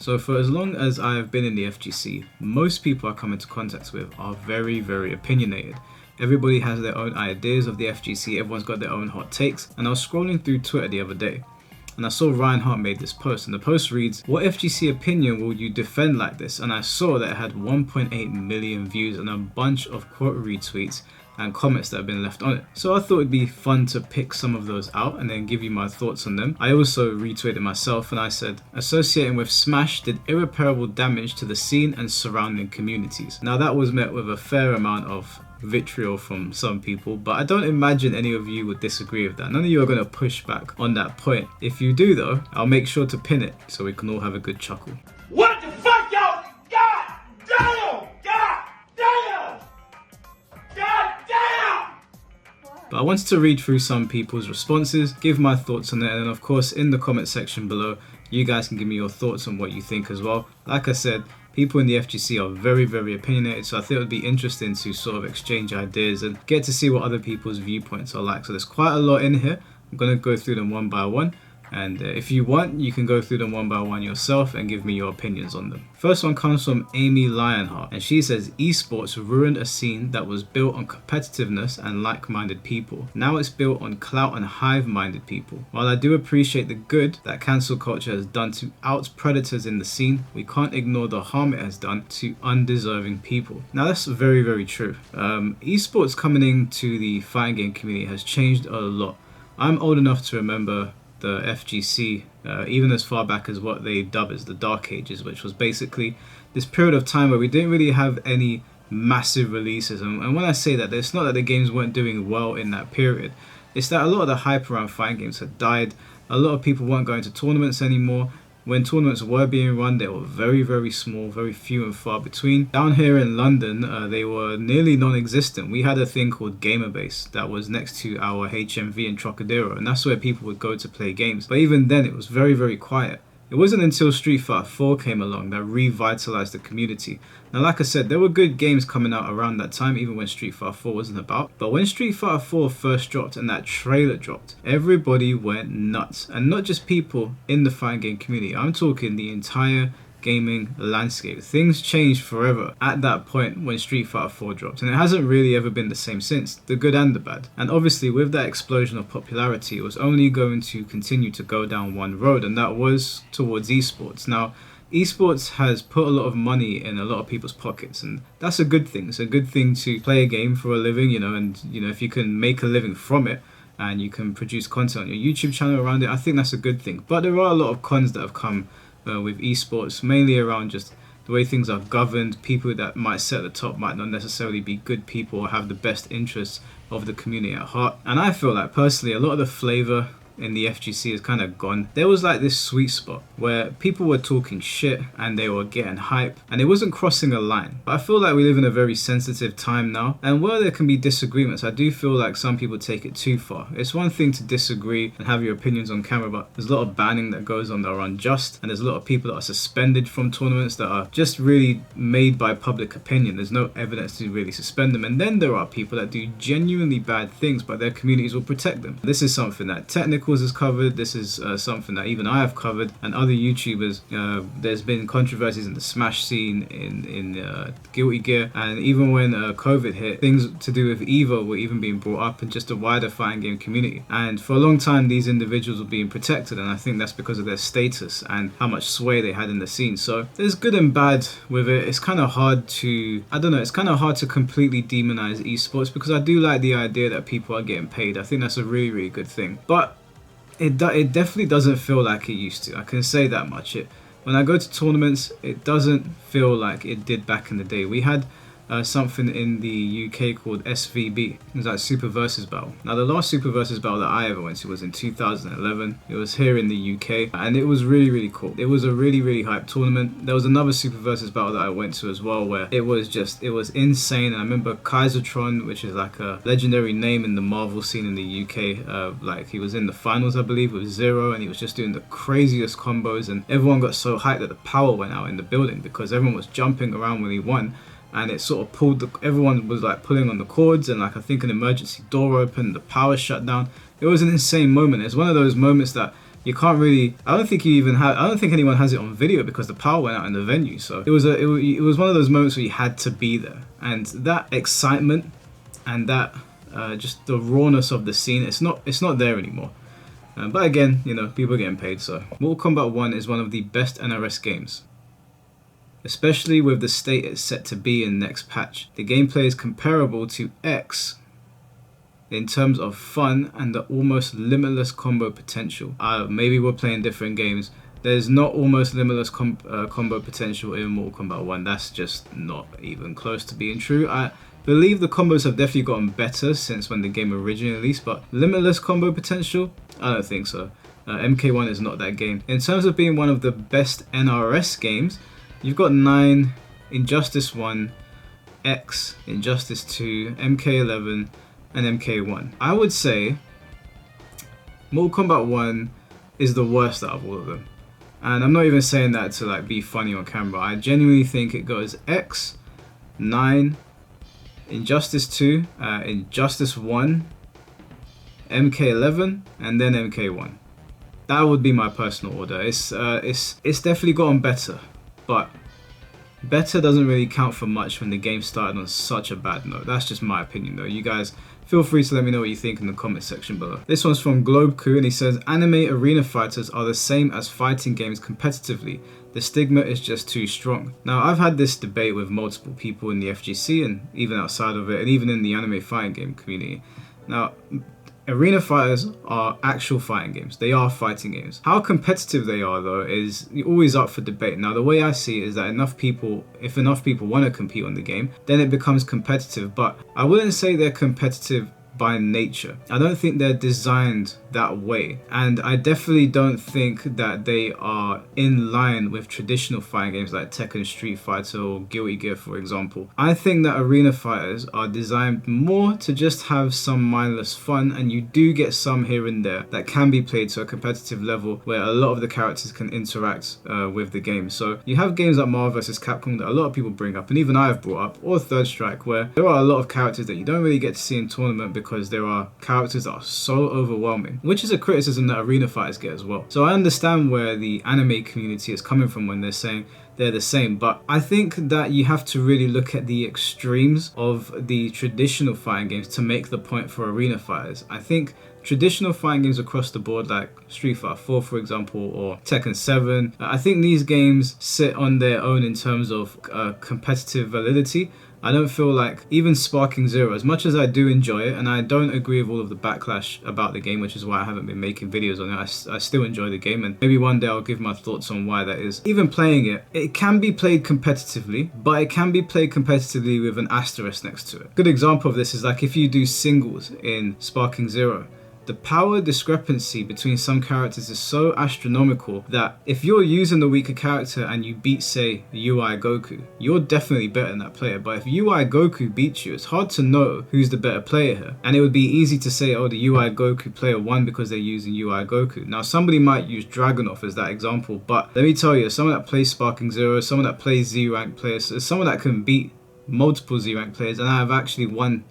So for as long as I have been in the FGC, most people I come into contact with are very, very opinionated. Everybody has their own ideas of the FGC, everyone's got their own hot takes, and I was scrolling through Twitter the other day, and I saw Reinhardt made this post, and the post reads, "What FGC opinion will you defend like this?" And I saw that it had 1.8 million views and a bunch of quote retweets and comments that have been left on it. So I thought it'd be fun to pick some of those out and then give you my thoughts on them. I also retweeted myself and I said, "Associating with Smash did irreparable damage to the scene and surrounding communities." Now that was met with a fair amount of vitriol from some people, but I don't imagine any of you would disagree with that. None of you are going to push back on that point. If you do though, I'll make sure to pin it so we can all have a good chuckle. What the fuck, y'all? God damn! God damn! God damn! But I wanted to read through some people's responses, give my thoughts on it, and then of course in the comment section below, you guys can give me your thoughts on what you think as well. Like I said, people in the FGC are very, very opinionated, so I think it would be interesting to sort of exchange ideas and get to see what other people's viewpoints are like. So there's quite a lot in here. I'm going to go through them one by one. And if you want, you can go through them one by one yourself and give me your opinions on them. First one comes from Amy Lionheart, and she says, "Esports ruined a scene that was built on competitiveness and like-minded people. Now it's built on clout and hive-minded people. While I do appreciate the good that cancel culture has done to out predators in the scene, we can't ignore the harm it has done to undeserving people." Now that's very, very true. Esports coming into the fighting game community has changed a lot. I'm old enough to remember the FGC, even as far back as what they dub as the Dark Ages, which was basically this period of time where we didn't really have any massive releases. And when I say that, it's not that the games weren't doing well in that period. It's that a lot of the hype around fighting games had died. A lot of people weren't going to tournaments anymore. When tournaments were being run, they were very, very small, very few and far between. Down here in London, they were nearly non-existent. We had a thing called Gamerbase that was next to our HMV in Trocadero, and that's where people would go to play games. But even then, it was very, very quiet. It wasn't until Street Fighter 4 came along that revitalized the community. Now, like I said, there were good games coming out around that time, even when Street Fighter 4 wasn't about. But when Street Fighter 4 first dropped and that trailer dropped, everybody went nuts. And not just people in the fighting game community, I'm talking the entire gaming landscape. Things changed forever at that point when Street Fighter 4 dropped, and it hasn't really ever been the same since, the good and the bad. And obviously with that explosion of popularity, it was only going to continue to go down one road, and that was towards esports. Now, esports has put a lot of money in a lot of people's pockets, and that's a good thing. It's a good thing to play a game for a living, and if you can make a living from it and you can produce content on your YouTube channel around it, I think that's a good thing. But there are a lot of cons that have come with esports, mainly around just the way things are governed. People that might sit at the top might not necessarily be good people or have the best interests of the community at heart. And I feel like personally a lot of the flavor in the FGC is kind of gone. There was like this sweet spot where people were talking shit and they were getting hype and it wasn't crossing a line. But I feel like we live in a very sensitive time now, and where there can be disagreements, I do feel like some people take it too far. It's one thing to disagree and have your opinions on camera, but there's a lot of banning that goes on that are unjust, and there's a lot of people that are suspended from tournaments that are just really made by public opinion. There's no evidence to really suspend them. And then there are people that do genuinely bad things, but their communities will protect them. This is something that technical has covered. This is something that even I have covered, and other YouTubers. There's been controversies in the Smash scene, in Guilty Gear, and even when COVID hit, things to do with Evo were even being brought up in just a wider fighting game community. And for a long time, these individuals were being protected, and I think that's because of their status and how much sway they had in the scene. So there's good and bad with it. It's kind of hard to, it's kind of hard to completely demonize esports, because I do like the idea that people are getting paid. I think that's a really, really good thing. But it definitely doesn't feel like it used to. I can say that much. When I go to tournaments, it doesn't feel like it did back in the day. We had something in the UK called SVB. It was like Super Versus Battle. Now the last Super Versus Battle that I ever went to was in 2011. It was here in the UK, and it was really, really cool. It was a really, really hyped tournament. There was another Super Versus Battle that I went to as well, where it was insane. And I remember Kaisertron, which is like a legendary name in the Marvel scene in the UK. Like he was in the finals, I believe, with Zero, and he was just doing the craziest combos, and everyone got so hyped that the power went out in the building because everyone was jumping around when he won. And it sort of pulled everyone was like pulling on the cords, and like I think an emergency door opened, the power shut down. It was an insane moment. It's one of those moments that you can't really. I don't think anyone has it on video because the power went out in the venue. So it was one of those moments where you had to be there, and that excitement and that just the rawness of the scene, it's not there anymore. But again, you know, people are getting paid. So Mortal Kombat 1 is one of the best NRS games, especially with the state it's set to be in next patch. The gameplay is comparable to X in terms of fun and the almost limitless combo potential. Maybe we're playing different games. There's not almost limitless combo potential in Mortal Kombat 1. That's just not even close to being true. I believe the combos have definitely gotten better since when the game originally released, but limitless combo potential? I don't think so. MK1 is not that game. In terms of being one of the best NRS games, you've got 9, Injustice 1, X, Injustice 2, MK11, and MK1. I would say Mortal Kombat 1 is the worst out of all of them. And I'm not even saying that to like be funny on camera. I genuinely think it goes X, 9, Injustice 2, Injustice 1, MK11, and then MK1. That would be my personal order. It's definitely gotten better, but better doesn't really count for much when the game started on such a bad note. That's just my opinion though. You guys feel free to let me know what you think in the comment section below. This one's from Globeku and he says, anime arena fighters are the same as fighting games competitively. The stigma is just too strong. Now, I've had this debate with multiple people in the FGC and even outside of it, and even in the anime fighting game community. Now, arena fighters are actual fighting games. They are fighting games. How competitive they are, though, is always up for debate. Now, the way I see it is that if enough people want to compete on the game, then it becomes competitive. But I wouldn't say they're competitive by nature. I don't think they're designed that way, and I definitely don't think that they are in line with traditional fighting games like Tekken, Street Fighter, or Guilty Gear, for example. I think that arena fighters are designed more to just have some mindless fun, and you do get some here and there that can be played to a competitive level where a lot of the characters can interact with the game. So you have games like Marvel vs. Capcom that a lot of people bring up, and even I have brought up, or Third Strike, where there are a lot of characters that you don't really get to see in tournament because there are characters that are so overwhelming, which is a criticism that arena fighters get as well. So I understand where the anime community is coming from when they're saying they're the same, but I think that you have to really look at the extremes of the traditional fighting games to make the point for arena fighters. I think traditional fighting games across the board like Street Fighter 4, for example, or Tekken 7, I think these games sit on their own in terms of competitive validity. I don't feel like even Sparking Zero, as much as I do enjoy it, and I don't agree with all of the backlash about the game, which is why I haven't been making videos on it, I still enjoy the game, and maybe one day I'll give my thoughts on why that is. Even playing it, it can be played competitively, but it can be played competitively with an asterisk next to it. Good example of this is like if you do singles in Sparking Zero, the power discrepancy between some characters is so astronomical that if you're using the weaker character and you beat, say, UI Goku, you're definitely better than that player. But if UI Goku beats you, it's hard to know who's the better player here. And it would be easy to say, oh, the UI Goku player won because they're using UI Goku. Now, somebody might use Dragunov as that example, but let me tell you, someone that plays Sparking Zero, someone that plays Z-Rank players, someone that can beat multiple Z-Rank players, and I have actually won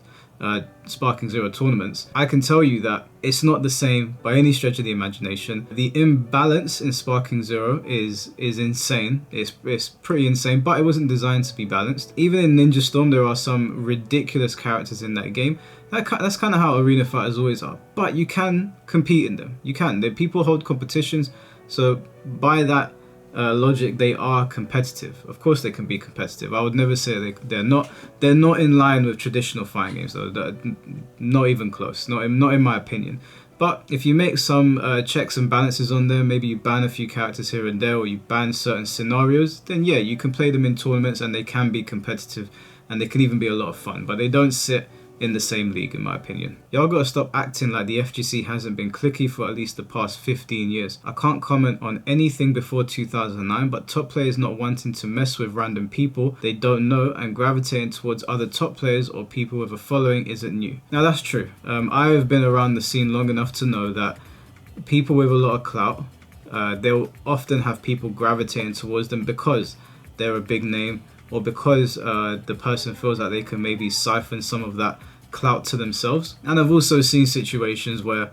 Sparking Zero tournaments, I can tell you that it's not the same by any stretch of the imagination. The imbalance in Sparking Zero is insane. It's pretty insane, but it wasn't designed to be balanced. Even in Ninja Storm, there are some ridiculous characters in that game. That's kind of how arena fighters always are. But you can compete in them. You can. People hold competitions, so by that logic, they are competitive. Of course they can be competitive. I would never say they're not in line with traditional fighting games though. They're not even close, not in my opinion. But if you make some checks and balances on them, maybe you ban a few characters here and there, or you ban certain scenarios, then yeah, you can play them in tournaments and they can be competitive and they can even be a lot of fun, but they don't sit in the same league in my opinion. Y'all gotta stop acting like the FGC hasn't been cliquey for at least the past 15 years. I can't comment on anything before 2009, but top players not wanting to mess with random people they don't know and gravitating towards other top players or people with a following isn't new. Now that's true. I have been around the scene long enough to know that people with a lot of clout, they'll often have people gravitating towards them because they're a big name, or because the person feels like they can maybe siphon some of that clout to themselves. And I've also seen situations where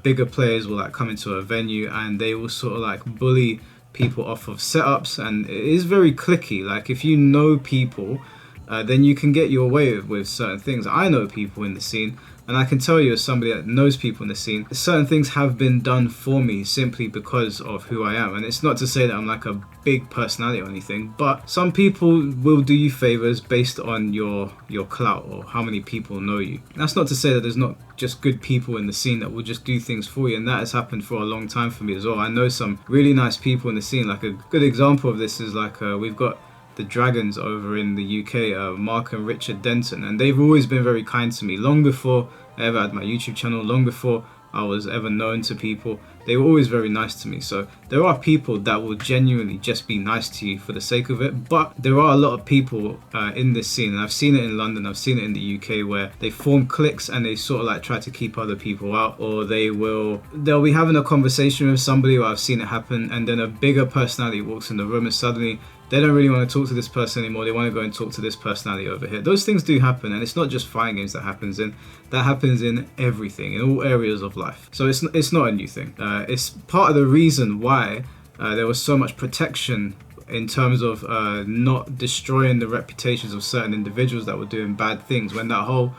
bigger players will like come into a venue and they will sort of like bully people off of setups, and it is very cliquey. Like if you know people, then you can get your way with certain things. I know people in the scene, and I can tell you as somebody that knows people in the scene, certain things have been done for me simply because of who I am. And it's not to say that I'm like a big personality or anything, but some people will do you favors based on your clout or how many people know you. That's not to say that there's not just good people in the scene that will just do things for you, and that has happened for a long time for me as well. I know some really nice people in the scene. Like a good example of this is like we've got the Dragons over in the UK, Mark and Richard Denton, and they've always been very kind to me. Long before I ever had my YouTube channel, long before I was ever known to people, they were always very nice to me. So there are people that will genuinely just be nice to you for the sake of it, but there are a lot of people in this scene, and I've seen it in London, I've seen it in the UK, where they form cliques and they sort of like try to keep other people out, or they'll be having a conversation with somebody, or I've seen it happen, and then a bigger personality walks in the room and suddenly they don't really want to talk to this person anymore. They want to go and talk to this personality over here. Those things do happen, and it's not just fighting games that happens in. That happens in everything, in all areas of life. So it's not a new thing. It's part of the reason why there was so much protection in terms of not destroying the reputations of certain individuals that were doing bad things. When that whole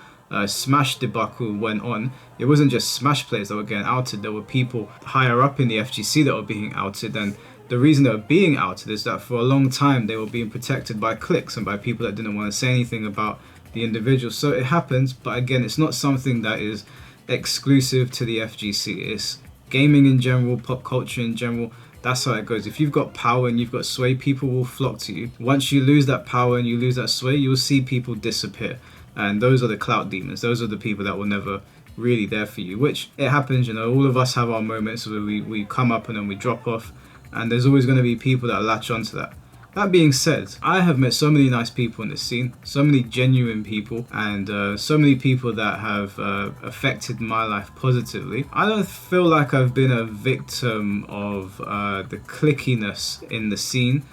Smash debacle went on, it wasn't just Smash players that were getting outed. There were people higher up in the FGC that were being outed, and the reason they were being outed is that for a long time they were being protected by cliques and by people that didn't want to say anything about the individual. So it happens, but again, it's not something that is exclusive to the FGC. It's gaming in general, pop culture in general. That's how it goes. If you've got power and you've got sway, people will flock to you. Once you lose that power and you lose that sway, you'll see people disappear. And those are the clout demons. Those are the people that will never really there for you, which it happens, you know, all of us have our moments where we come up and then we drop off. And there's always going to be people that latch onto that. That being said, I have met so many nice people in this scene, so many genuine people, and so many people that have affected my life positively. I don't feel like I've been a victim of the clickiness in the scene,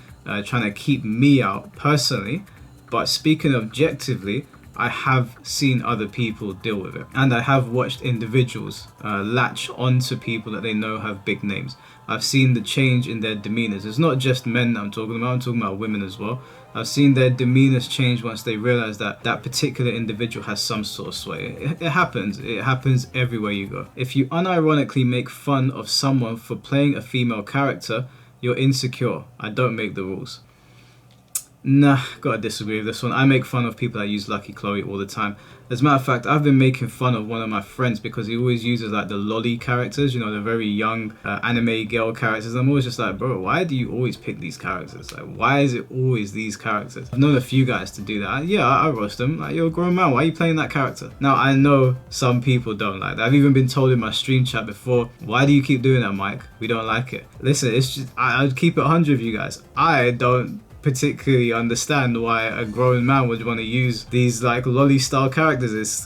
trying to keep me out personally. But speaking objectively, I have seen other people deal with it, and I have watched individuals latch onto people that they know have big names. I've seen the change in their demeanors. It's not just men that I'm talking about women as well. I've seen their demeanors change once they realize that that particular individual has some sort of sway. It happens everywhere you go. If you unironically make fun of someone for playing a female character, you're insecure. I don't make the rules. Nah, gotta disagree with this one. I make fun of people that use Lucky Chloe all the time. As a matter of fact, I've been making fun of one of my friends because he always uses like the lolly characters, you know, the very young anime girl characters. I'm always just like, bro, why do you always pick these characters? Like, why is it always these characters? I've known a few guys to do that. Yeah, I roast them. Like, you're a grown man, why are you playing that character? Now, I know some people don't like that. I've even been told in my stream chat before, why do you keep doing that, Mike? We don't like it. Listen, it's just, I'd keep it 100 with you guys. I don't particularly understand why a grown man would want to use these like lolly style characters.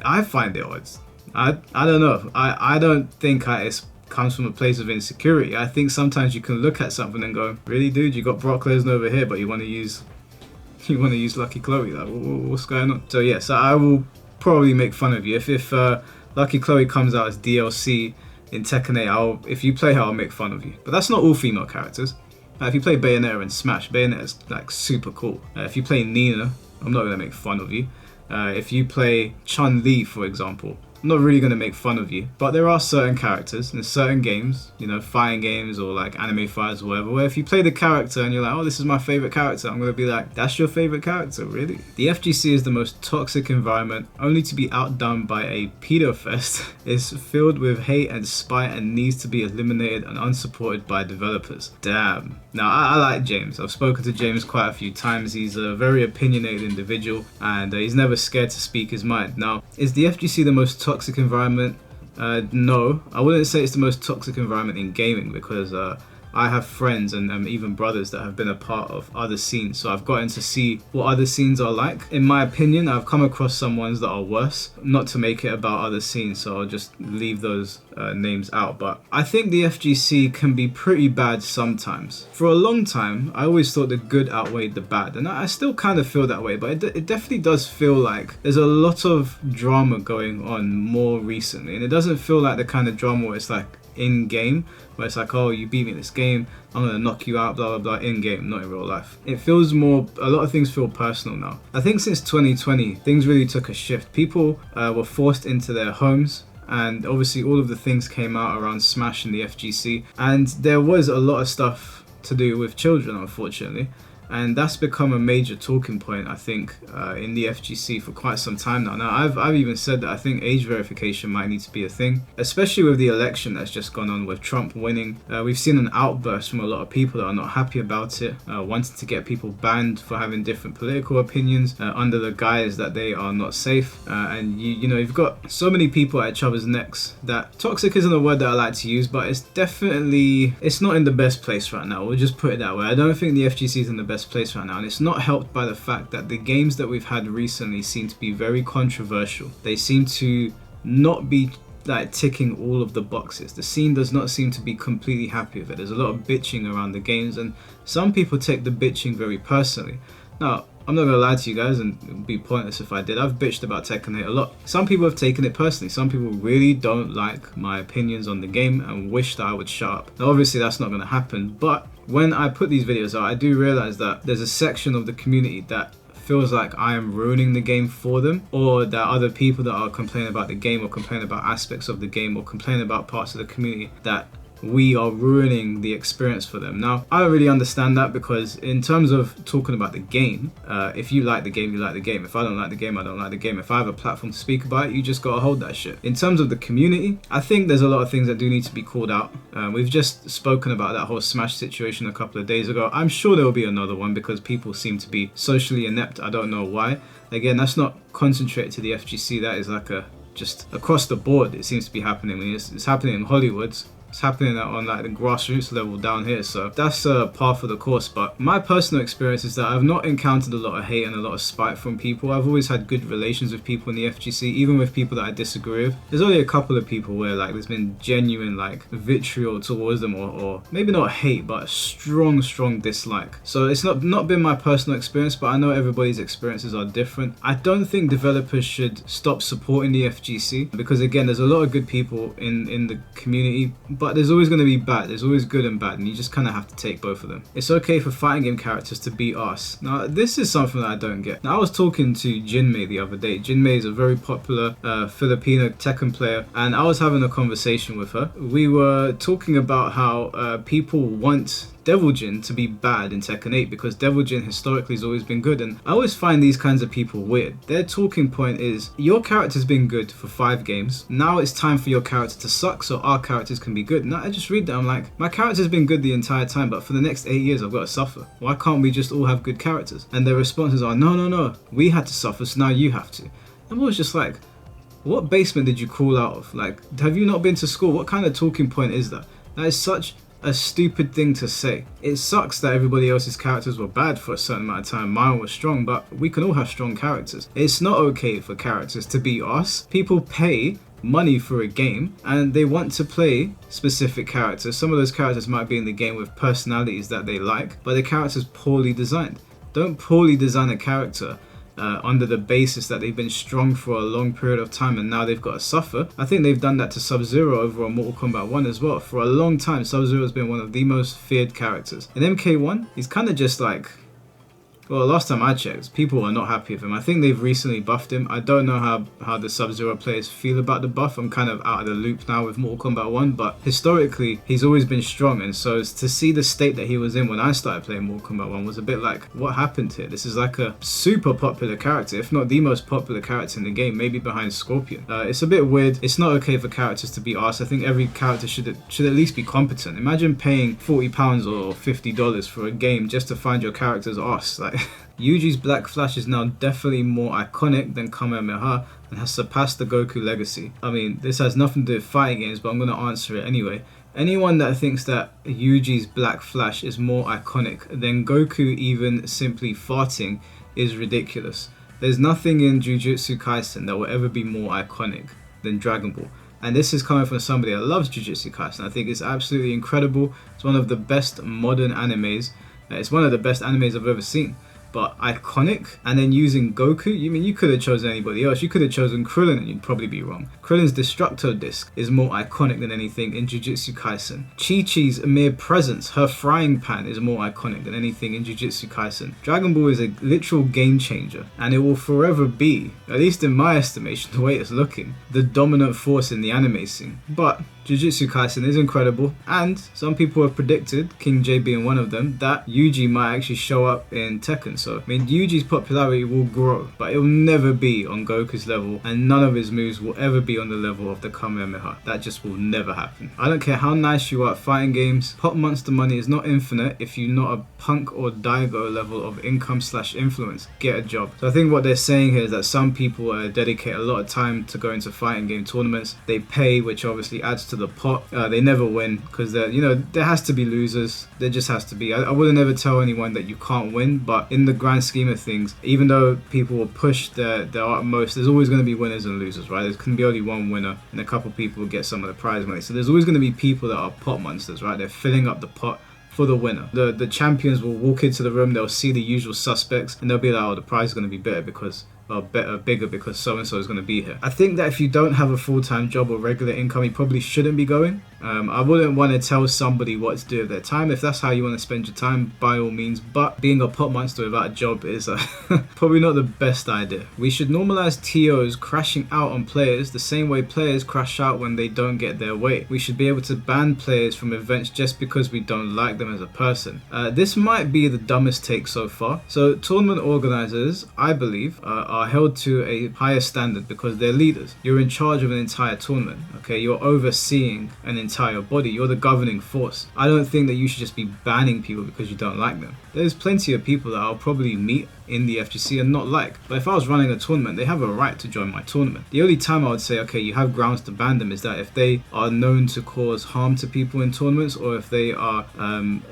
I find it odd. I don't know. I don't think it comes from a place of insecurity. I think sometimes you can look at something and go, really, dude, you got Brock Lesnar over here, but you want to use Lucky Chloe. Like, what's going on? So yes, I will probably make fun of you if Lucky Chloe comes out as DLC in Tekken 8. If you play her, I'll make fun of you. But that's not all female characters. If you play Bayonetta and Smash, Bayonetta is like super cool. If you play Nina, I'm not gonna make fun of you. If you play Chun-Li, for example, I'm not really going to make fun of you, but there are certain characters in certain games, you know, fighting games or like anime fighters or whatever, where if you play the character and you're like, oh, this is my favorite character, I'm going to be like, that's your favorite character, really? The FGC is the most toxic environment, only to be outdone by a pedo fest. It's filled with hate and spite and needs to be eliminated and unsupported by developers. Damn. Now, I like James. I've spoken to James quite a few times. He's a very opinionated individual and he's never scared to speak his mind. Now, is the FGC the most toxic environment? No, I wouldn't say it's the most toxic environment in gaming because I have friends and even brothers that have been a part of other scenes, so I've gotten to see what other scenes are like. In my opinion, I've come across some ones that are worse, not to make it about other scenes, so I'll just leave those names out. But I think the FGC can be pretty bad sometimes. For a long time, I always thought the good outweighed the bad, and I still kind of feel that way, but it definitely does feel like there's a lot of drama going on more recently, and it doesn't feel like the kind of drama where it's like in game, where it's like, oh, you beat me in this game, I'm gonna knock you out, blah blah blah, in game, not in real life. It feels more, a lot of things feel personal now. I think since 2020 things really took a shift. People were forced into their homes, and obviously all of the things came out around Smash and the FGC, and there was a lot of stuff to do with children, unfortunately. And that's become a major talking point, I think, in the FGC for quite some time now. Now, I've even said that I think age verification might need to be a thing, especially with the election that's just gone on with Trump winning. We've seen an outburst from a lot of people that are not happy about it, wanting to get people banned for having different political opinions under the guise that they are not safe. And you know, you've got so many people at each other's necks that toxic isn't a word that I like to use, but it's definitely, it's not in the best place right now. We'll just put it that way. I don't think the FGC is in the best place right now, and it's not helped by the fact that the games that we've had recently seem to be very controversial. They seem to not be like ticking all of the boxes. The scene does not seem to be completely happy with it. There's a lot of bitching around the games, and some people take the bitching very personally. Now, I'm not gonna lie to you guys, and it would be pointless if I did. I've bitched about Tekken 8 a lot. Some people have taken it personally. Some people really don't like my opinions on the game and wish that I would shut up. Now, obviously that's not gonna happen, but when I put these videos out, I do realize that there's a section of the community that feels like I am ruining the game for them, or that other people that are complaining about the game, or complaining about aspects of the game, or complaining about parts of the community, that we are ruining the experience for them. Now, I don't really understand that, because in terms of talking about the game, if you like the game, you like the game. If I don't like the game, I don't like the game. If I have a platform to speak about it, you just gotta hold that shit. In terms of the community, I think there's a lot of things that do need to be called out. We've just spoken about that whole Smash situation a couple of days ago. I'm sure there will be another one, because people seem to be socially inept. I don't know why. Again, that's not concentrated to the FGC. That is like just across the board. It seems to be happening. It's happening in Hollywood. It's happening on like the grassroots level down here, so that's par for the course. But my personal experience is that I've not encountered a lot of hate and a lot of spite from people. I've always had good relations with people in the FGC, even with people that I disagree with. There's only a couple of people where like there's been genuine like vitriol towards them, or maybe not hate, but a strong dislike. So it's not been my personal experience, but I know everybody's experiences are different. I don't think developers should stop supporting the FGC, because again, there's a lot of good people in the community, but there's always going to be bad. There's always good and bad, and you just kind of have to take both of them. It's okay for fighting game characters to beat us. Now, this is something that I don't get. Now, I was talking to Jinmei the other day. Jinmei is a very popular Filipino Tekken player, and I was having a conversation with her. We were talking about how people want Devil Jin to be bad in Tekken 8, because Devil Jin historically has always been good, and I always find these kinds of people weird. Their talking point is, your character's been good for 5 games, now it's time for your character to suck so our characters can be good. Now I just read that, I'm like, my character's been good the entire time, but for the next 8 years I've got to suffer. Why can't we just all have good characters? And their responses are, no, we had to suffer, so now you have to. And I was just like, what basement did you crawl out of? Like, have you not been to school? What kind of talking point is that? That is such a stupid thing to say. It sucks that everybody else's characters were bad for a certain amount of time. Mine was strong, but we can all have strong characters. It's not okay for characters to be us. People pay money for a game and they want to play specific characters. Some of those characters might be in the game with personalities that they like, but the character's poorly designed. Don't poorly design a character under the basis that they've been strong for a long period of time and now they've got to suffer. I think they've done that to Sub-Zero over on Mortal Kombat 1 as well. For a long time, Sub-Zero has been one of the most feared characters. In MK1, he's kind of just like, well, last time I checked, people are not happy with him. I think they've recently buffed him. I don't know how the Sub-Zero players feel about the buff. I'm kind of out of the loop now with Mortal Kombat 1, but historically, he's always been strong. And so to see the state that he was in when I started playing Mortal Kombat 1 was a bit like, what happened here? This is like a super popular character, if not the most popular character in the game, maybe behind Scorpion. It's a bit weird. It's not okay for characters to be arsed. I think every character should at least be competent. Imagine paying £40 or $50 for a game just to find your character's arse. Like, Yuji's Black Flash is now definitely more iconic than Kamehameha and has surpassed the Goku legacy. I mean, this has nothing to do with fighting games, but I'm going to answer it anyway. Anyone that thinks that Yuji's Black Flash is more iconic than Goku even simply farting is ridiculous. There's nothing in Jujutsu Kaisen that will ever be more iconic than Dragon Ball. And this is coming from somebody that loves Jujutsu Kaisen. I think it's absolutely incredible. It's one of the best modern animes. It's one of the best animes I've ever seen. But iconic, and then using Goku, you could have chosen anybody else. You could have chosen Krillin and you'd probably be wrong. Krillin's Destructo Disc is more iconic than anything in Jujutsu Kaisen. Chi-Chi's mere presence, her frying pan, is more iconic than anything in Jujutsu Kaisen. Dragon Ball is a literal game changer, and it will forever be, at least in my estimation, the way it's looking, the dominant force in the anime scene. But Jujutsu Kaisen is incredible, and some people have predicted, King J being one of them, that Yuji might actually show up in Tekken. So, I mean, Yuji's popularity will grow, but it will never be on Goku's level, and none of his moves will ever be on the level of the Kamehameha. That just will never happen. I don't care how nice you are at fighting games, Pop Monster money is not infinite if you're not a Punk or Daigo level of income/influence. Get a job. So I think what they're saying here is that some people dedicate a lot of time to go into fighting game tournaments. They pay, which obviously adds to the pot. They never win because there has to be losers. There just has to be. I wouldn't ever tell anyone that you can't win, but in the grand scheme of things, even though people will push their utmost, there's always going to be winners and losers, right? There can be only one winner, and a couple people will get some of the prize money. So there's always going to be people that are pot monsters, right? They're filling up the pot for the winner. The champions will walk into the room, they'll see the usual suspects, and they'll be like, oh, the prize is going to be better because bigger because so-and-so is going to be here. I think that if you don't have a full-time job or regular income, you probably shouldn't be going. I wouldn't want to tell somebody what to do with their time. If that's how you want to spend your time, by all means, but being a pot monster without a job is probably not the best idea. We should normalize TOs crashing out on players the same way players crash out when they don't get their way. We should be able to ban players from events just because we don't like them as a person. This might be the dumbest take so far. So tournament organizers, I believe, are held to a higher standard because they're leaders. You're in charge of an entire tournament, okay? You're overseeing an entire body. You're the governing force. I don't think that you should just be banning people because you don't like them. There's plenty of people that I'll probably meet in the FGC and not like, but if I was running a tournament, they have a right to join my tournament. The only time I would say, okay, you have grounds to ban them is that if they are known to cause harm to people in tournaments, or if they are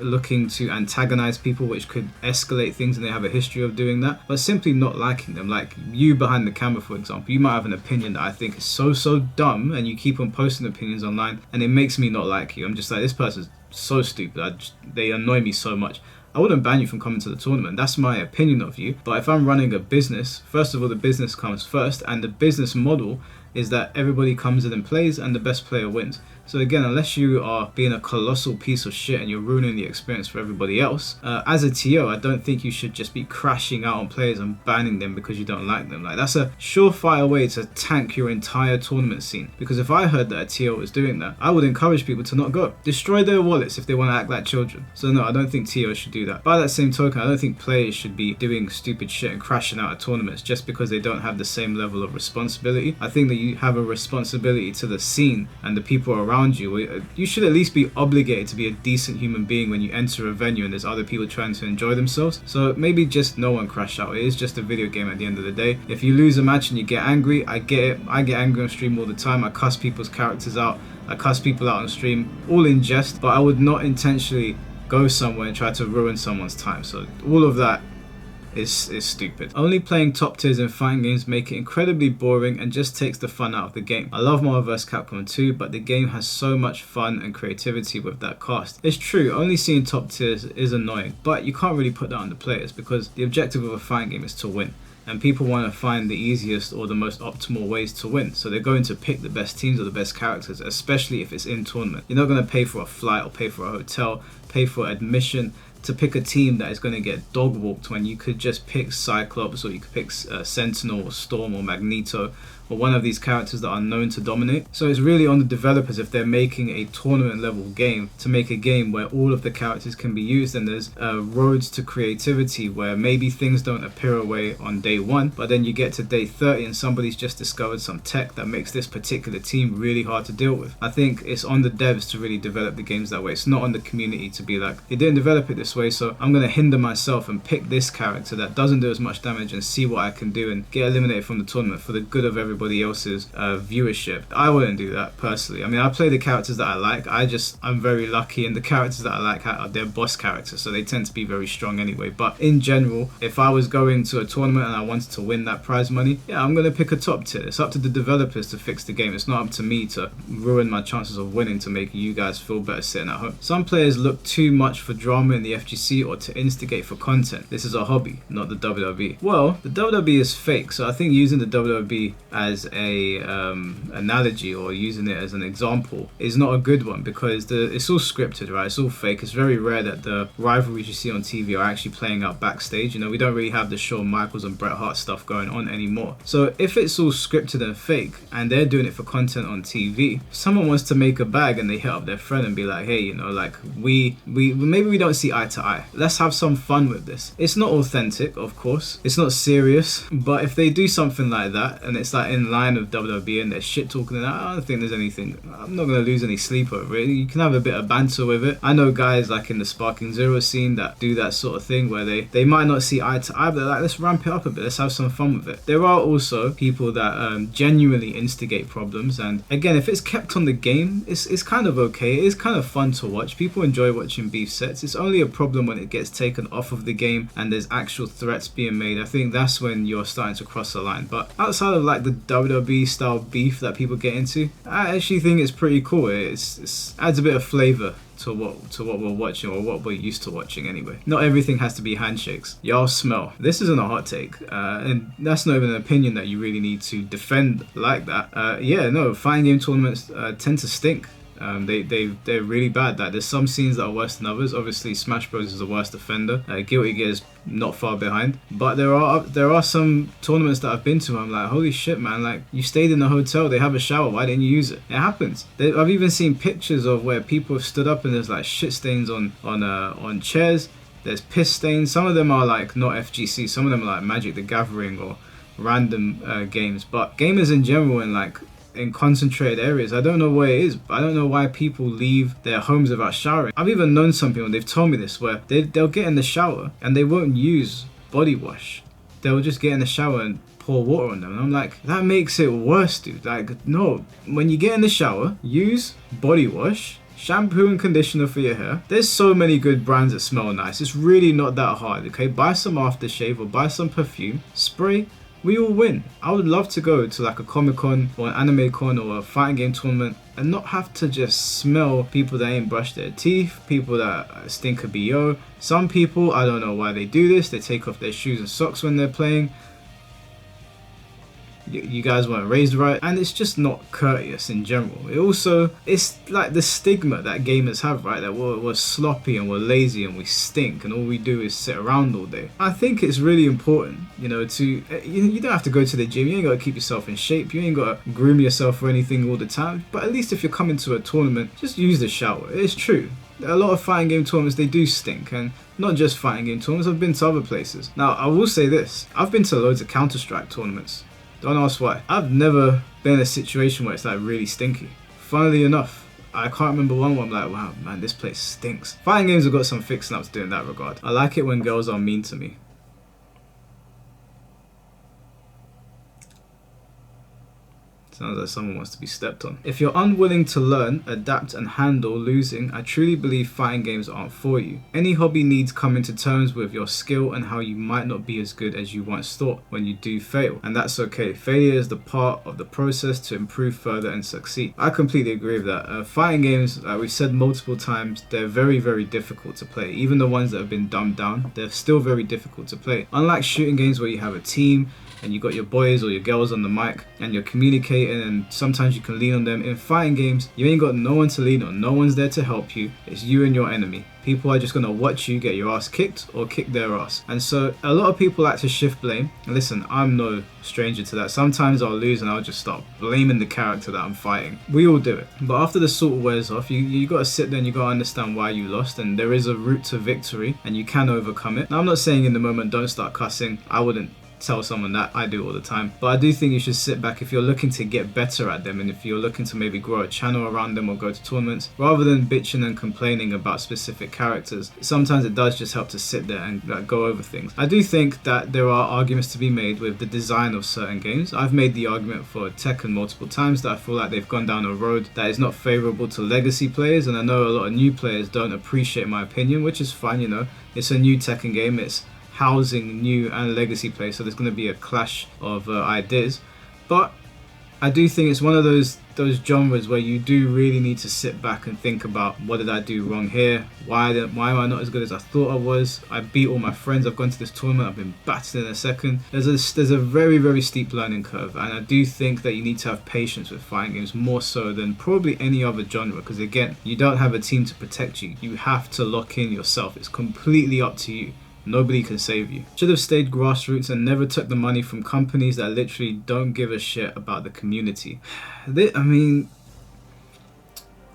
looking to antagonize people, which could escalate things and they have a history of doing that. But simply not liking them, like you behind the camera, for example, you might have an opinion that I think is so dumb, and you keep on posting opinions online, and it makes me not like you. I'm just like, this person's so stupid. They annoy me so much. I wouldn't ban you from coming to the tournament. That's my opinion of you. But if I'm running a business, first of all, the business comes first, and the business model is that everybody comes in and plays and the best player wins. So again, unless you are being a colossal piece of shit and you're ruining the experience for everybody else, as a TO, I don't think you should just be crashing out on players and banning them because you don't like them. Like, that's a surefire way to tank your entire tournament scene. Because if I heard that a TO was doing that, I would encourage people to not go. Destroy their wallets if they want to act like children. So no, I don't think TOs should do that. By that same token, I don't think players should be doing stupid shit and crashing out of tournaments just because they don't have the same level of responsibility. I think that you have a responsibility to the scene and the people around you. You should at least be obligated to be a decent human being when you enter a venue and there's other people trying to enjoy themselves. So maybe just no one crash out. It is just a video game at the end of the day. If you lose a match and you get angry, I get it. I get angry on stream all the time. I cuss people's characters out. I cuss people out on stream, all in jest, but I would not intentionally go somewhere and try to ruin someone's time. So all of that is stupid. Only playing top tiers in fighting games make it incredibly boring and just takes the fun out of the game. I love Marvel vs. Capcom 2, but the game has so much fun and creativity with that cast. It's true, only seeing top tiers is annoying, but you can't really put that on the players because the objective of a fighting game is to win. And people want to find the easiest or the most optimal ways to win. So they're going to pick the best teams or the best characters, especially if it's in tournament. You're not going to pay for a flight or pay for a hotel, pay for admission to pick a team that is going to get dog walked when you could just pick Cyclops, or you could pick Sentinel or Storm or Magneto, or one of these characters that are known to dominate. So it's really on the developers, if they're making a tournament level game, to make a game where all of the characters can be used and there's roads to creativity where maybe things don't appear away on day 1, but then you get to day 30 and somebody's just discovered some tech that makes this particular team really hard to deal with. I think it's on the devs to really develop the games that way. It's not on the community to be like, they didn't develop it this way, so I'm going to hinder myself and pick this character that doesn't do as much damage and see what I can do and get eliminated from the tournament for the good of everybody everybody else's viewership. I wouldn't do that personally. I mean, I play the characters that I like. I'm very lucky, and the characters that I like are their boss characters, so they tend to be very strong anyway. But in general, if I was going to a tournament and I wanted to win that prize money, yeah, I'm gonna pick a top tier. It's up to the developers to fix the game. It's not up to me to ruin my chances of winning to make you guys feel better sitting at home. Some players look too much for drama in the FGC or to instigate for content. This is a hobby, not the WWE. Well, the WWE is fake, so I think using the WWE as a analogy or using it as an example is not a good one, because it's all scripted, right? It's all fake. It's very rare that the rivalries you see on TV are actually playing out backstage. You know, we don't really have the Shawn Michaels and Bret Hart stuff going on anymore. So if it's all scripted and fake and they're doing it for content on TV, if someone wants to make a bag and they hit up their friend and be like, hey, you know, like maybe we don't see eye to eye. Let's have some fun with this. It's not authentic, of course. It's not serious. But if they do something like that and it's like in line with WWE and they're shit talking, and I don't think there's anything. I'm not gonna lose any sleep over it. You can have a bit of banter with it. I know guys like in the Sparking Zero scene that do that sort of thing where they might not see eye to eye, but they're like, let's ramp it up a bit. Let's have some fun with it. There are also people that genuinely instigate problems, and again, if it's kept on the game, it's kind of okay. It is kind of fun to watch. People enjoy watching beef sets. It's only a problem when it gets taken off of the game and there's actual threats being made. I think that's when you're starting to cross the line. But outside of like the WWE style beef that people get into, I actually think it's pretty cool. It adds a bit of flavor to what we're watching, or what we're used to watching anyway. Not everything has to be handshakes. Y'all smell. This isn't a hot take, and that's not even an opinion that you really need to defend like that. Yeah, no, fighting game tournaments tend to stink. They're really bad. Like, there's some scenes that are worse than others. Obviously, Smash Bros is the worst offender. Guilty Gear is not far behind. But there are some tournaments that I've been to. I'm like, holy shit, man! Like, you stayed in the hotel. They have a shower. Why didn't you use it? It happens. I've even seen pictures of where people have stood up and there's like shit stains on chairs. There's piss stains. Some of them are like not FGC. Some of them are like Magic the Gathering or random games. But gamers in general, and like in concentrated areas, I don't know what it is, but I don't know why people leave their homes without showering. I've even known some people, they've told me this, where they'll get in the shower and they won't use body wash. They'll just get in the shower and pour water on them, and I'm like, that makes it worse, dude. Like, no, when you get in the shower, use body wash, shampoo and conditioner for your hair. There's so many good brands that smell nice. It's really not that hard, okay? Buy some aftershave or buy some perfume, spray. We all win. I would love to go to like a Comic-Con or an Anime Con or a fighting game tournament and not have to just smell people that ain't brushed their teeth, people that stink of BO. Some people, I don't know why they do this, they take off their shoes and socks when they're playing. You guys weren't raised right, and it's just not courteous in general. It's like the stigma that gamers have, right? That we're sloppy and we're lazy and we stink and all we do is sit around all day. I think it's really important, you know, you don't have to go to the gym. You ain't got to keep yourself in shape. You ain't got to groom yourself for anything all the time. But at least if you're coming to a tournament, just use the shower. It's true. A lot of fighting game tournaments, they do stink, and not just fighting game tournaments. I've been to other places. Now, I will say this. I've been to loads of Counter-Strike tournaments. Don't ask why. I've never been in a situation where it's like really stinky. Funnily enough, I can't remember one where I'm like, wow, man, this place stinks. Fighting games have got some fixing up to do in that regard. I like it when girls are mean to me. Sounds like someone wants to be stepped on. If you're unwilling to learn, adapt and handle losing, I truly believe fighting games aren't for you. Any hobby needs coming to terms with your skill and how you might not be as good as you once thought when you do fail. And that's okay. Failure is the part of the process to improve further and succeed. I completely agree with that. Fighting games, like we've said multiple times, they're very, very difficult to play. Even the ones that have been dumbed down, they're still very difficult to play. Unlike shooting games where you have a team, and you got your boys or your girls on the mic and you're communicating and sometimes you can lean on them. In fighting games, you ain't got no one to lean on. No one's there to help you. It's you and your enemy. People are just going to watch you get your ass kicked or kick their ass. And so a lot of people like to shift blame. And listen, I'm no stranger to that. Sometimes I'll lose and I'll just start blaming the character that I'm fighting. We all do it. But after the salt wears off, you got to sit there and you got to understand why you lost. And there is a route to victory and you can overcome it. Now, I'm not saying in the moment don't start cussing. I wouldn't tell someone that. I do all the time. But I do think you should sit back if you're looking to get better at them, and if you're looking to maybe grow a channel around them or go to tournaments, rather than bitching and complaining about specific characters. Sometimes it does just help to sit there and go over things. I do think that there are arguments to be made with the design of certain games. I've made the argument for Tekken multiple times that I feel like they've gone down a road that is not favorable to legacy players, and I know a lot of new players don't appreciate my opinion, which is fine, you know. It's a new Tekken game, it's housing new and legacy players, so there's going to be a clash of ideas. But I do think it's one of those genres where you do really need to sit back and think about, what did I do wrong here? Why am I not as good as I thought I was? I beat all my friends. I've gone to this tournament. I've been battered in a second. There's a very, very steep learning curve, and I do think that you need to have patience with fighting games more so than probably any other genre, because again, you don't have a team to protect you. You have to lock in yourself. It's completely up to you. Nobody can save you. Should have stayed grassroots and never took the money from companies that literally don't give a shit about the community. I mean,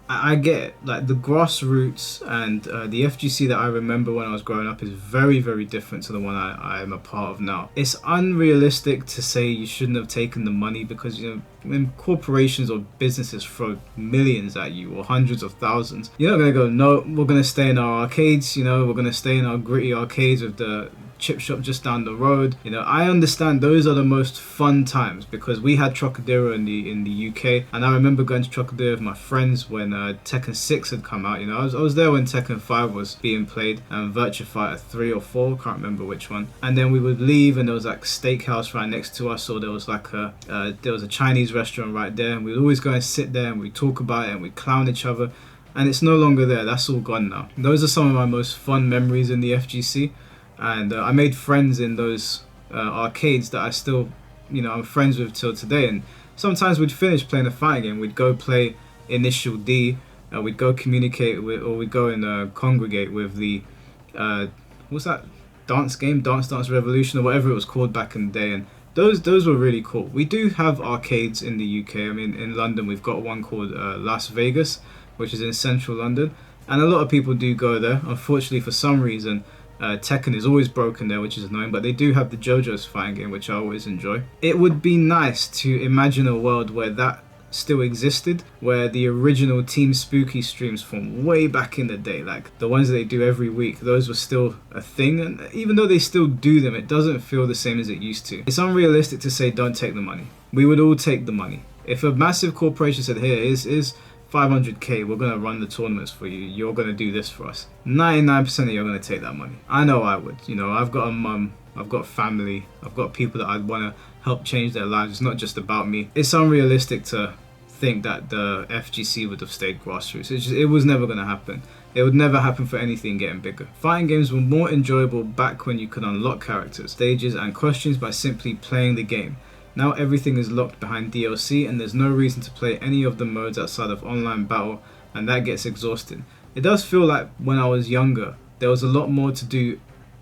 I get it. Like, the grassroots and the FGC that I remember when I was growing up is very, very different to the one I am a part of now. It's unrealistic to say you shouldn't have taken the money, because, you know, when corporations or businesses throw millions at you or hundreds of thousands, you're not going to go, no, we're going to stay in our arcades, you know, we're going to stay in our gritty arcades with the chip shop just down the road. You know, I understand those are the most fun times, because we had Trocadero in the UK, and I remember going to Trocadero with my friends when Tekken 6 had come out. You know, I was there when Tekken 5 was being played, and Virtua Fighter 3 or 4, can't remember which one. And then we would leave, and there was like a steakhouse right next to us, or there was like a Chinese restaurant right there, and we'd always go and sit there and we'd talk about it and we'd clown each other. And it's no longer there. That's all gone now. Those are some of my most fun memories in the FGC. And I made friends in those arcades that I still, you know, I'm friends with till today. And sometimes we'd finish playing a fighting game, we'd go play Initial D, we'd go communicate with, or we'd go and congregate with the, what's that dance game, Dance Revolution, or whatever it was called back in the day. And those were really cool. We do have arcades in the UK. I mean, in London we've got one called Las Vegas, which is in central London, and a lot of people do go there. Unfortunately, for some reason, Tekken is always broken there, which is annoying, but they do have the JoJo's fighting game, which I always enjoy. It would be nice to imagine a world where that still existed, where the original Team Spooky streams from way back in the day, like the ones that they do every week, those were still a thing. And even though they still do them, it doesn't feel the same as it used to. It's unrealistic to say don't take the money. We would all take the money. If a massive corporation said, here is 500k, we're going to run the tournaments for you, you're going to do this for us, 99% of you are going to take that money. I know I would. You know, I've got a mum, I've got family, I've got people that I'd want to help change their lives. It's not just about me. It's unrealistic to think that the FGC would have stayed grassroots. It was never going to happen. It would never happen for anything getting bigger. Fighting games were more enjoyable back when you could unlock characters, stages and costumes by simply playing the game. Now everything is locked behind DLC, and there's no reason to play any of the modes outside of online battle, and that gets exhausting. It does feel like when I was younger there was a lot more to do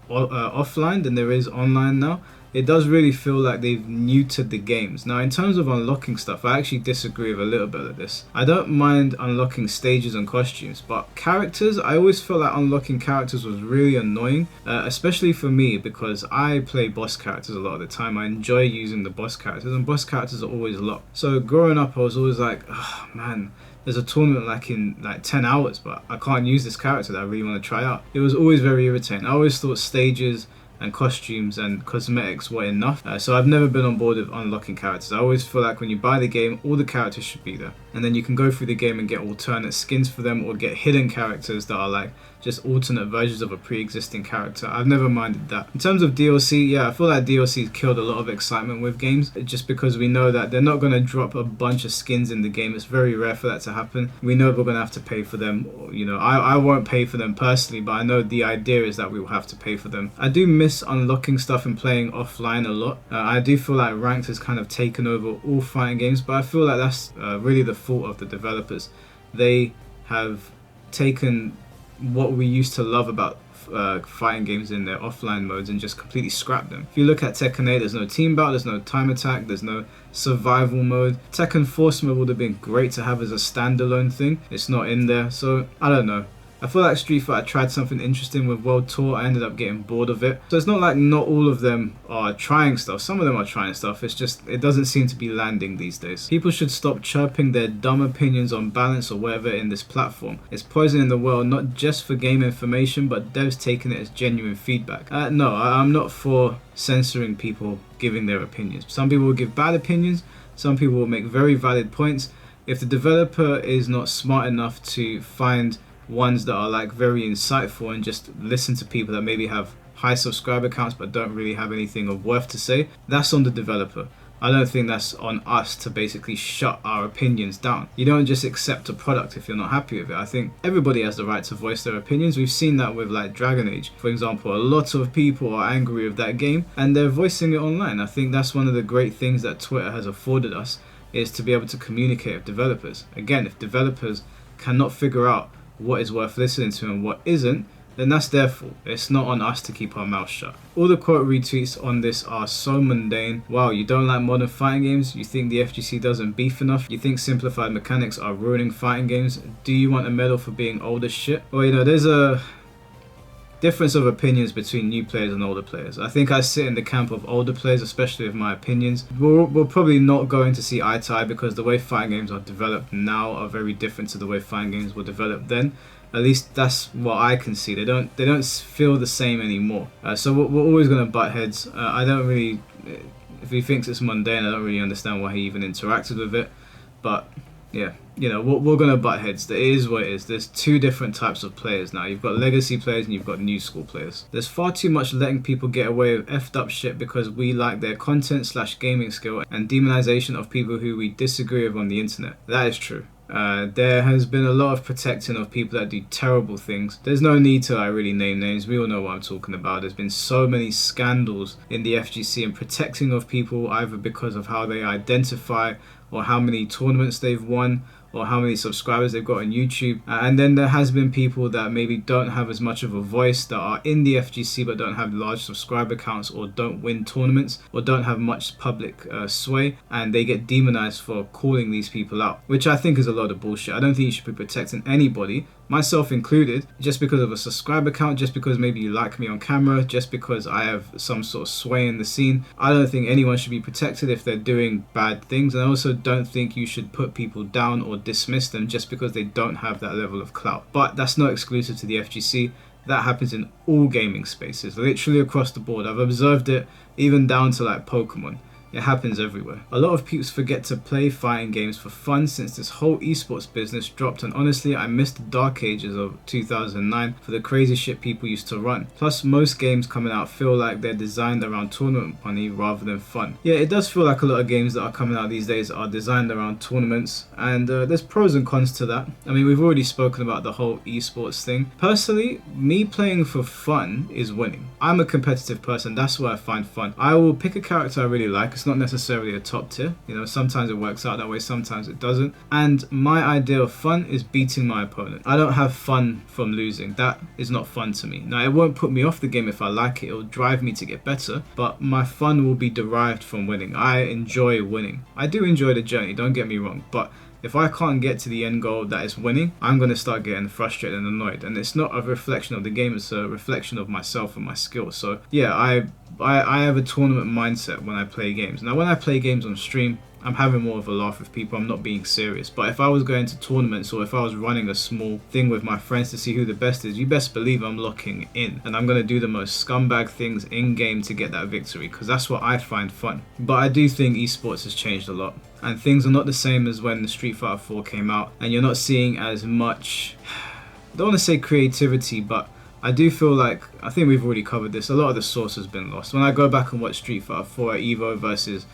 offline than there is online now. It does really feel like they've neutered the games. Now in terms of unlocking stuff, I actually disagree with a little bit of this. I don't mind unlocking stages and costumes, but characters, I always felt like unlocking characters was really annoying, especially for me, because I play boss characters a lot of the time. I enjoy using the boss characters, and boss characters are always locked. So growing up I was always like, oh man, there's a tournament like in like 10 hours, but I can't use this character that I really want to try out. It was always very irritating. I always thought stages and costumes and cosmetics were enough, so I've never been on board with unlocking characters. I always feel like when you buy the game, all the characters should be there, and then you can go through the game and get alternate skins for them, or get hidden characters that are like just alternate versions of a pre-existing character. I've never minded that. In terms of DLC, yeah, I feel like DLC killed a lot of excitement with games, just because we know that they're not going to drop a bunch of skins in the game. It's very rare for that to happen. We know we're going to have to pay for them. You know, I won't pay for them personally, but I know the idea is that we will have to pay for them. I do miss unlocking stuff and playing offline a lot. I do feel like ranked has kind of taken over all fighting games, but I feel like that's really the fault of the developers. They have taken what we used to love about fighting games in their offline modes and just completely scrapped them. If you look at Tekken 8, there's no team battle, there's no time attack, there's no survival mode. Tekken Force mode would have been great to have as a standalone thing. It's not in there, so I don't know. I feel like Street Fighter tried something interesting with World Tour. I ended up getting bored of it. So it's not like not all of them are trying stuff. Some of them are trying stuff. It's just, it doesn't seem to be landing these days. People should stop chirping their dumb opinions on balance or whatever in this platform. It's poisoning the world, not just for game information, but devs taking it as genuine feedback. No, I'm not for censoring people giving their opinions. Some people will give bad opinions. Some people will make very valid points. If the developer is not smart enough to find ones that are like very insightful and just listen to people that maybe have high subscriber counts but don't really have anything of worth to say, that's on the developer. I don't think that's on us to basically shut our opinions down. You don't just accept a product if you're not happy with it. I think everybody has the right to voice their opinions. We've seen that with like Dragon Age, for example. A lot of people are angry with that game and they're voicing it online. I think that's one of the great things that Twitter has afforded us, is to be able to communicate with developers. Again, if developers cannot figure out what is worth listening to and what isn't, then that's their fault. It's not on us to keep our mouth shut. All the quote retweets on this are so mundane. Wow, you don't like modern fighting games? You think the FGC doesn't beef enough? You think simplified mechanics are ruining fighting games? Do you want a medal for being old as shit? Well, you know, there's a difference of opinions between new players and older players. I think I sit in the camp of older players, especially with my opinions. We're probably not going to see eye to eye because the way fighting games are developed now are very different to the way fighting games were developed then. At least that's what I can see. They don't feel the same anymore. So we're always going to butt heads. I don't really, if he thinks it's mundane, I don't really understand why he even interacted with it. But yeah, you know, we're going to butt heads. It is what it is. There's two different types of players now. You've got legacy players and you've got new school players. There's far too much letting people get away with effed up shit because we like their content / gaming skill, and demonization of people who we disagree with on the internet. That is true. There has been a lot of protecting of people that do terrible things. There's no need to really name names. We all know what I'm talking about. There's been so many scandals in the FGC and protecting of people either because of how they identify or how many tournaments they've won or how many subscribers they've got on YouTube. And then there has been people that maybe don't have as much of a voice, that are in the FGC but don't have large subscriber counts or don't win tournaments or don't have much public sway, and they get demonized for calling these people out, which I think is a lot of bullshit. I don't think you should be protecting anybody, myself included, just because of a subscriber count, just because maybe you like me on camera, just because I have some sort of sway in the scene. I don't think anyone should be protected if they're doing bad things, and I also don't think you should put people down or dismiss them just because they don't have that level of clout. But that's not exclusive to the FGC. That happens in all gaming spaces, literally across the board. I've observed it even down to like Pokemon. It happens everywhere. A lot of peeps forget to play fighting games for fun since this whole esports business dropped, and honestly I missed the dark ages of 2009 for the crazy shit people used to run. Plus most games coming out feel like they're designed around tournament money rather than fun. Yeah, it does feel like a lot of games that are coming out these days are designed around tournaments, and there's pros and cons to that. I mean, we've already spoken about the whole esports thing. Personally, me playing for fun is winning. I'm a competitive person, that's where I find fun. I will pick a character I really like. It's not necessarily a top tier, you know, sometimes it works out that way, sometimes it doesn't, and my idea of fun is beating my opponent. I don't have fun from losing. That is not fun to me. Now, it won't put me off the game if I like it, it'll drive me to get better, but my fun will be derived from winning. I enjoy winning. I do enjoy the journey, don't get me wrong, but if I can't get to the end goal that is winning, I'm going to start getting frustrated and annoyed. And it's not a reflection of the game, it's a reflection of myself and my skills. So yeah, I have a tournament mindset when I play games. Now when I play games on stream, I'm having more of a laugh with people, I'm not being serious. But if I was going to tournaments or if I was running a small thing with my friends to see who the best is, you best believe I'm locking in. And I'm going to do the most scumbag things in game to get that victory, because that's what I find fun. But I do think esports has changed a lot. And things are not the same as when the Street Fighter 4 came out. And you're not seeing as much, I don't want to say creativity, but I do feel like, I think we've already covered this, a lot of the source has been lost. When I go back and watch Street Fighter 4 at Evo versus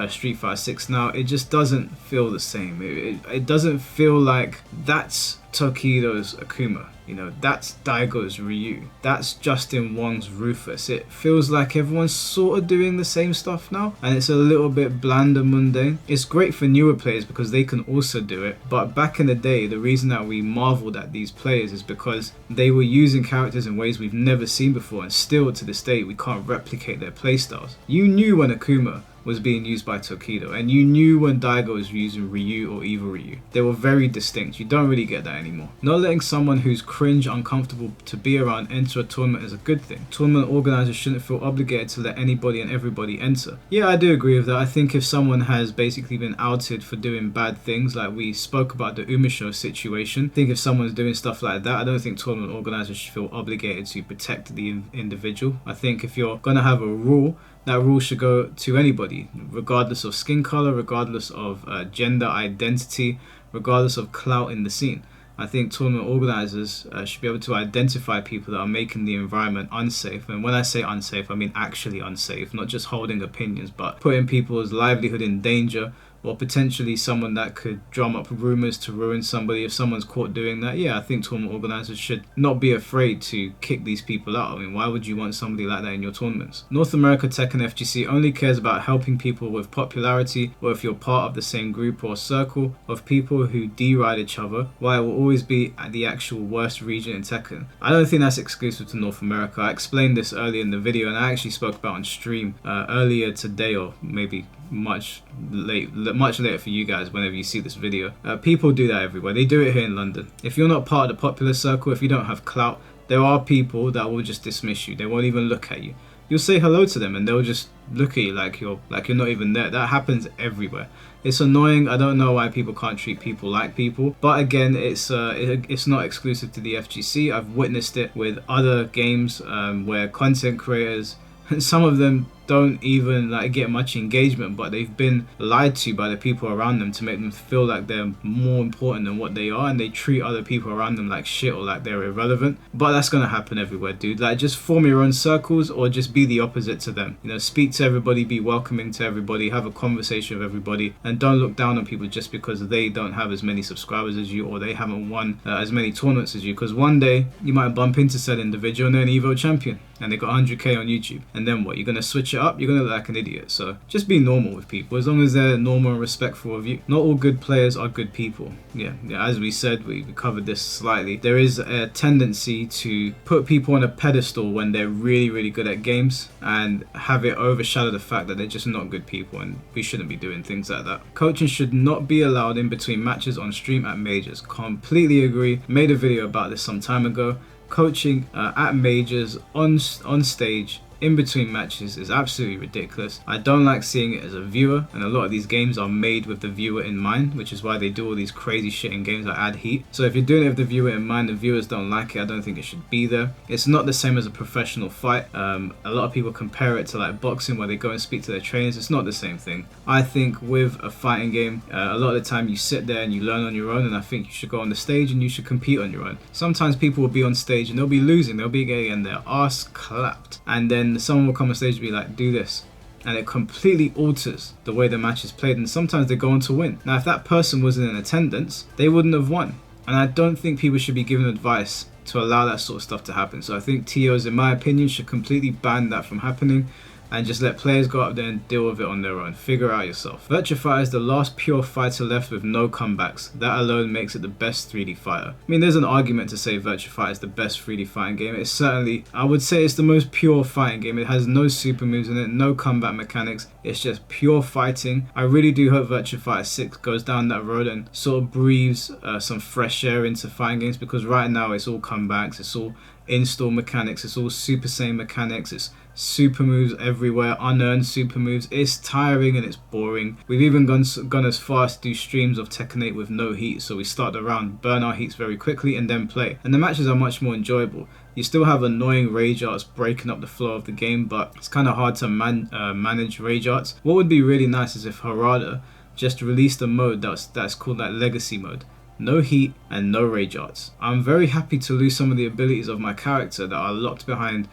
Street Fighter 6 now, it just doesn't feel the same. It doesn't feel like that's Tokido's Akuma, you know, that's Daigo's Ryu, that's Justin Wong's Rufus. It feels like everyone's sort of doing the same stuff now, and it's a little bit bland and mundane. It's great for newer players because they can also do it, but back in the day, the reason that we marveled at these players is because they were using characters in ways we've never seen before, and still to this day we can't replicate their playstyles. You knew when Akuma was being used by Tokido, and you knew when Daigo was using Ryu or Evil Ryu. They were very distinct. You don't really get that anymore. Not letting someone who's cringe, uncomfortable to be around enter a tournament is a good thing. Tournament organizers shouldn't feel obligated to let anybody and everybody enter. Yeah, I do agree with that. I think if someone has basically been outed for doing bad things, like we spoke about the Umisho situation, I think if someone's doing stuff like that, I don't think tournament organizers should feel obligated to protect the individual. I think if you're gonna have a rule, that rule should go to anybody, regardless of skin color, regardless of gender identity, regardless of clout in the scene. I think tournament organizers should be able to identify people that are making the environment unsafe. And when I say unsafe, I mean actually unsafe, not just holding opinions, but putting people's livelihood in danger, or potentially someone that could drum up rumors to ruin somebody. If someone's caught doing that, yeah, I think tournament organizers should not be afraid to kick these people out. I mean, why would you want somebody like that in your tournaments? North America Tekken FGC only cares about helping people with popularity, or if you're part of the same group or circle of people who deride each other, while it will always be at the actual worst region in Tekken. I don't think that's exclusive to North America. I explained this earlier in the video, and I actually spoke about on stream earlier today, or maybe much later for you guys whenever you see this video. People do that everywhere. They do it here in London. If you're not part of the popular circle, if you don't have clout, there are people that will just dismiss you. They won't even look at you. You'll say hello to them and they'll just look at you like you're not even there. That happens everywhere. It's annoying. I don't know why people can't treat people like people, but again, it's not exclusive to the FGC. I've witnessed it with other games where content creators, some of them don't even get much engagement, but they've been lied to by the people around them to make them feel like they're more important than what they are, and they treat other people around them like shit or like they're irrelevant. But that's gonna happen everywhere, dude. Just form your own circles, or just be the opposite to them. Speak to everybody, be welcoming to everybody, have a conversation with everybody, and don't look down on people just because they don't have as many subscribers as you, or they haven't won as many tournaments as you. Because one day you might bump into said individual and they're an Evo champion and they got 100k on YouTube, and then what? You're gonna switch it up? You're gonna look like an idiot. So just be normal with people, as long as they're normal and respectful of you. Not all good players are good people. Yeah, as we said, we covered this slightly. There is a tendency to put people on a pedestal when they're really good at games, and have it overshadow the fact that they're just not good people, and we shouldn't be doing things like that. Coaching should not be allowed in between matches on stream at majors. Completely agree. Made a video about this some time ago. Coaching at majors on stage in between matches is absolutely ridiculous. I don't like seeing it as a viewer, and a lot of these games are made with the viewer in mind, which is why they do all these crazy shit in games that add heat. So if you're doing it with the viewer in mind and viewers don't like it, I don't think it should be there. It's not the same as a professional fight. A lot of people compare it to boxing, where they go and speak to their trainers. It's not the same thing. I think with a fighting game, a lot of the time you sit there and you learn on your own, and I think you should go on the stage and you should compete on your own. Sometimes people will be on stage and they'll be losing, they'll be getting their ass clapped, and then someone will come on stage and be like, do this, and it completely alters the way the match is played, and sometimes they go on to win. Now if that person wasn't in attendance, they wouldn't have won, and I don't think people should be given advice to allow that sort of stuff to happen. So I think TOs, in my opinion, should completely ban that from happening, and just let players go up there and deal with it on their own. Figure it out yourself. Virtua Fighter is the last pure fighter left with no comebacks. That alone makes it the best 3D fighter. I mean, there's an argument to say Virtua Fighter is the best 3D fighting game. It's certainly, I would say it's the most pure fighting game. It has no super moves in it, no combat mechanics. It's just pure fighting. I really do hope Virtua Fighter 6 goes down that road and sort of breathes some fresh air into fighting games, because right now it's all comebacks, it's all install mechanics, it's all Super Saiyan mechanics, it's super moves everywhere, unearned super moves. It's tiring and it's boring. We've even gone as far as to do streams of Tekken 8 with no heat, so we start the round, burn our heats very quickly, and then play, and the matches are much more enjoyable. You still have annoying rage arts breaking up the flow of the game, but it's kind of hard to manage rage arts. What would be really nice is if Harada just released a mode that's called legacy mode. No heat and no rage arts. I'm very happy to lose some of the abilities of my character that are locked behind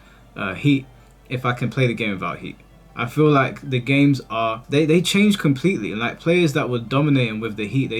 heat if I can play the game without heat. I feel like the games are, they change completely. Like players that were dominating with the heat,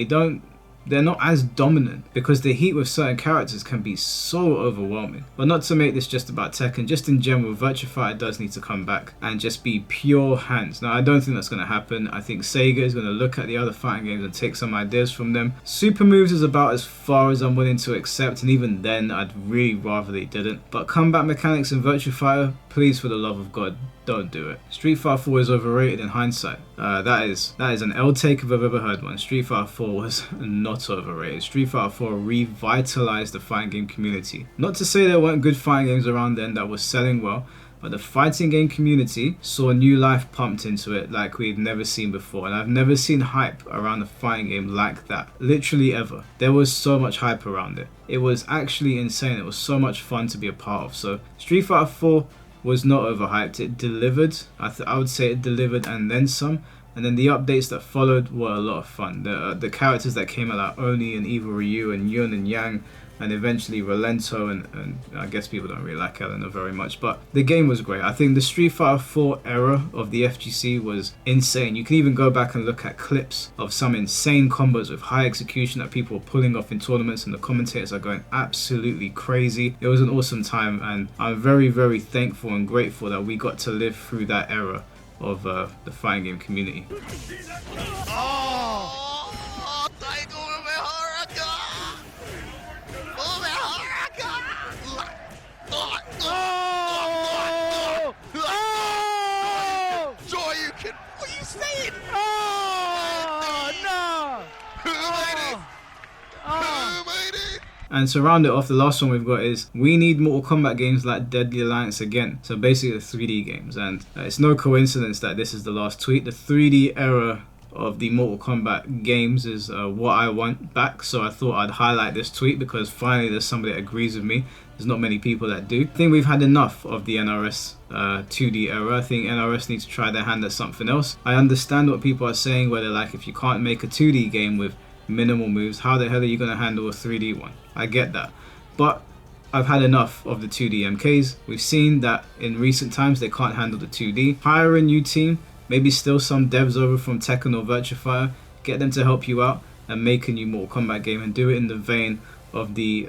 they're not as dominant, because the heat with certain characters can be so overwhelming. But not to make this just about Tekken, just in general, Virtua Fighter does need to come back and just be pure hands. Now I don't think that's going to happen. I think Sega is going to look at the other fighting games and take some ideas from them. Super moves is about as far as I'm willing to accept, and even then I'd really rather they didn't. But combat mechanics in Virtua Fighter, please for the love of God, don't do it. Street Fighter 4 is overrated in hindsight. That is an L take if I've ever heard one. Street Fighter 4 was not overrated. Street Fighter 4 revitalized the fighting game community. Not to say there weren't good fighting games around then that was selling well, but the fighting game community saw new life pumped into it like we'd never seen before. And I've never seen hype around a fighting game like that. Literally ever. There was so much hype around it. It was actually insane. It was so much fun to be a part of. So Street Fighter 4 was not overhyped. It delivered. I would say it delivered and then some. And then the updates that followed were a lot of fun. The characters that came out, like Oni and Evil Ryu and Yun and Yang, and eventually Rolento, and I guess people don't really like Elena very much, but the game was great. I think the Street Fighter 4 era of the FGC was insane. You can even go back and look at clips of some insane combos with high execution that people were pulling off in tournaments, and the commentators are going absolutely crazy. It was an awesome time, and I'm very, very thankful and grateful that we got to live through that era of the fighting game community. And to round it off, the last one we've got is, we need Mortal Kombat games like Deadly Alliance again. So basically the 3D games. And it's no coincidence that this is the last tweet. The 3D era of the Mortal Kombat games is what I want back. So I thought I'd highlight this tweet because finally there's somebody that agrees with me. There's not many people that do. I think we've had enough of the NRS 2D era. I think NRS needs to try their hand at something else. I understand what people are saying, where they're like, if you can't make a 2D game with minimal moves, how the hell are you going to handle a 3D one? I get that, but I've had enough of the 2D MKs. We've seen that in recent times they can't handle the 2D. Hire a new team, maybe still some devs over from Tekken or Virtua Fighter, get them to help you out and make a new Mortal Kombat game, and do it in the vein of the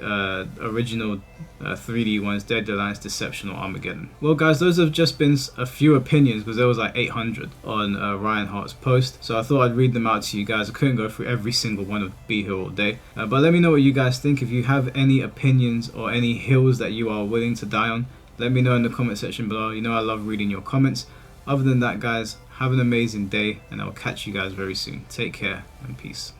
original 3D ones, Deadly Alliance, Deception, or Armageddon. Well guys, those have just been a few opinions, because there was like 800 on Ryan Hart's post, so I thought I'd read them out to you guys. I couldn't go through every single one of Be Here All Day, but let me know what you guys think. If you have any opinions or any hills that you are willing to die on, let me know in the comment section below. You know I love reading your comments. Other than that guys, have an amazing day, and I'll catch you guys very soon. Take care and peace.